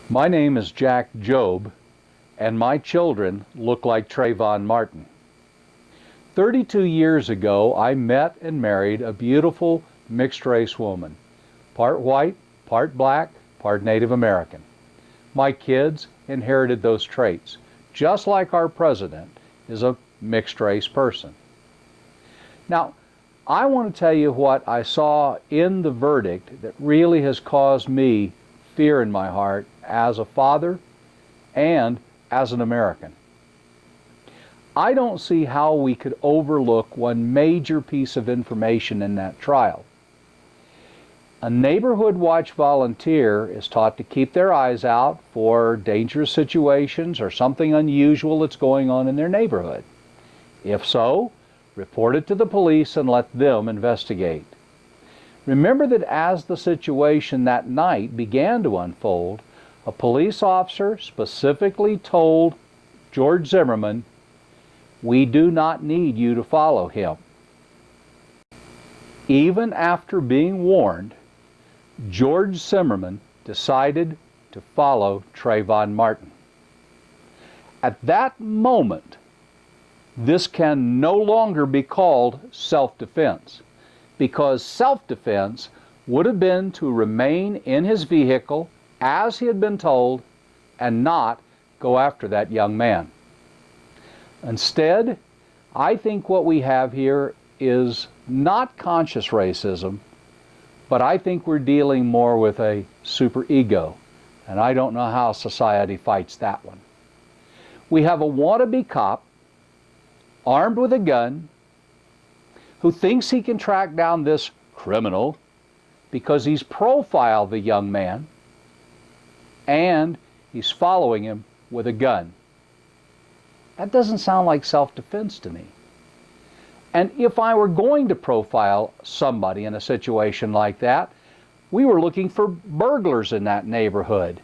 My name is Jack Jobe, and my children look like Trayvon Martin. 32 years ago, I met and married a beautiful mixed-race woman, part white, part black, part Native American. My kids inherited those traits, just like our president is a mixed-race person. Now, I want to tell you what I saw in the verdict that really has caused me fear in my heart as a father and as an American. I don't see how we could overlook one major piece of information in that trial. A neighborhood watch volunteer is taught to keep their eyes out for dangerous situations or something unusual that's going on in their neighborhood. If so, report it to the police and let them investigate. Remember that as the situation that night began to unfold, a police officer specifically told George Zimmerman, "We do not need you to follow him." Even after being warned, George Zimmerman decided to follow Trayvon Martin. At that moment, this can no longer be called self-defense, because self-defense would have been to remain in his vehicle as he had been told and not go after that young man. Instead, I think what we have here is not conscious racism, but I think we're dealing more with a superego, and I don't know how society fights that one. We have a wannabe cop armed with a gun who thinks he can track down this criminal because he's profiled the young man and he's following him with a gun. That doesn't sound like self-defense to me. And if I were going to profile somebody in a situation like that, we were looking for burglars in that neighborhood.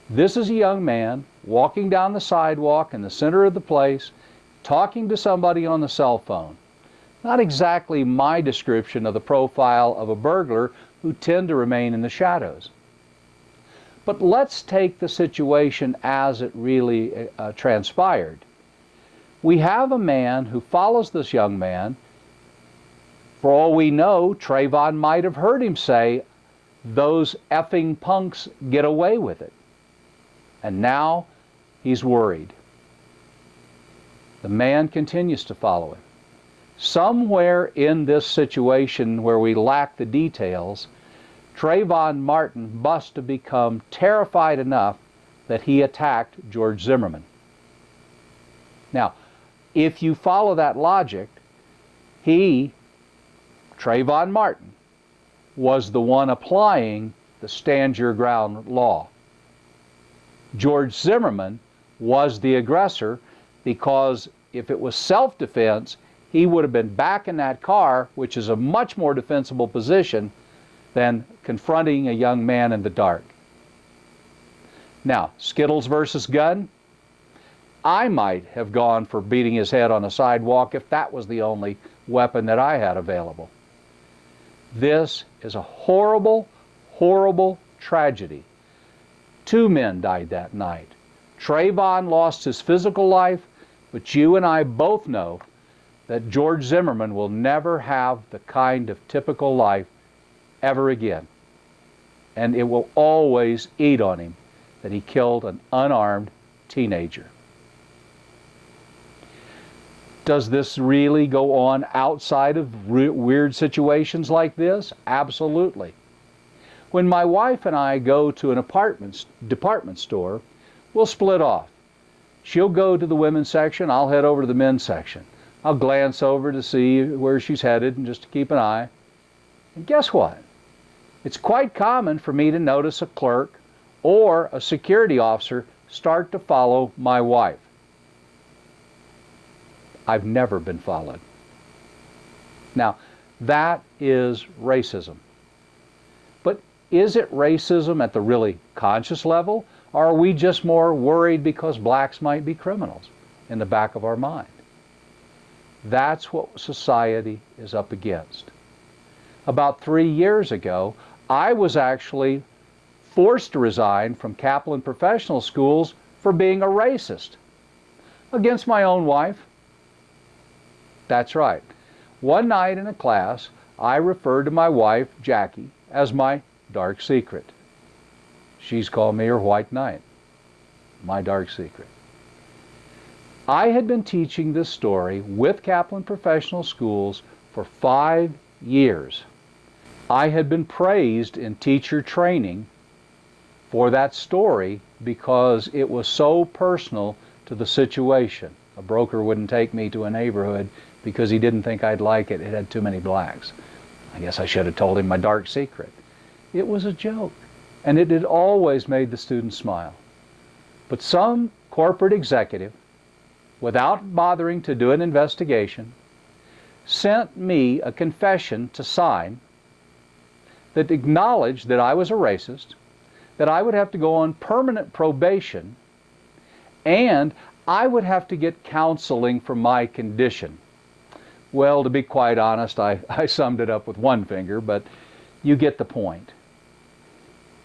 This is a young man walking down the sidewalk in the center of the place, talking to somebody on the cell phone. Not exactly my description of the profile of a burglar who tend to remain in the shadows. But let's take the situation as it really transpired. We have a man who follows this young man. For all we know, Trayvon might have heard him say, "Those effing punks get away with it." And now he's worried. The man continues to follow him. Somewhere in this situation where we lack the details, Trayvon Martin must have become terrified enough that he attacked George Zimmerman. Now, if you follow that logic, Trayvon Martin, was the one applying the stand your ground law. George Zimmerman was the aggressor, because if it was self-defense, he would have been back in that car, which is a much more defensible position than confronting a young man in the dark. Now, Skittles versus gun, I might have gone for beating his head on a sidewalk if that was the only weapon that I had available. This is a horrible, horrible tragedy. 2 men died that night. Trayvon lost his physical life, but you and I both know that George Zimmerman will never have the kind of typical life ever again. And it will always eat on him that he killed an unarmed teenager. Does this really go on outside of weird situations like this? Absolutely. When my wife and I go to an department store, we'll split off. She'll go to the women's section, I'll head over to the men's section. I'll glance over to see where she's headed and just to keep an eye. And guess what? It's quite common for me to notice a clerk or a security officer start to follow my wife. I've never been followed. Now, that is racism. But is it racism at the really conscious level? Or are we just more worried because blacks might be criminals in the back of our mind? That's what society is up against. About 3 years ago, I was actually forced to resign from Kaplan Professional Schools for being a racist. Against my own wife. That's right. One night in a class, I referred to my wife, Jackie, as my dark secret. She's called me her white knight, my dark secret. I had been teaching this story with Kaplan Professional Schools for 5 years. I had been praised in teacher training for that story because it was so personal to the situation. A broker wouldn't take me to a neighborhood because he didn't think I'd like it. It had too many blacks. I guess I should have told him my dark secret. It was a joke, and it had always made the students smile. But some corporate executive, without bothering to do an investigation, sent me a confession to sign that acknowledged that I was a racist, that I would have to go on permanent probation, and I would have to get counseling for my condition. Well, to be quite honest, I summed it up with one finger, but you get the point.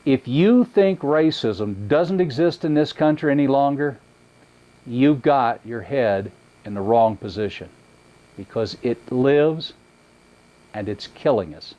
If you think racism doesn't exist in this country any longer, you've got your head in the wrong position, because it lives and it's killing us.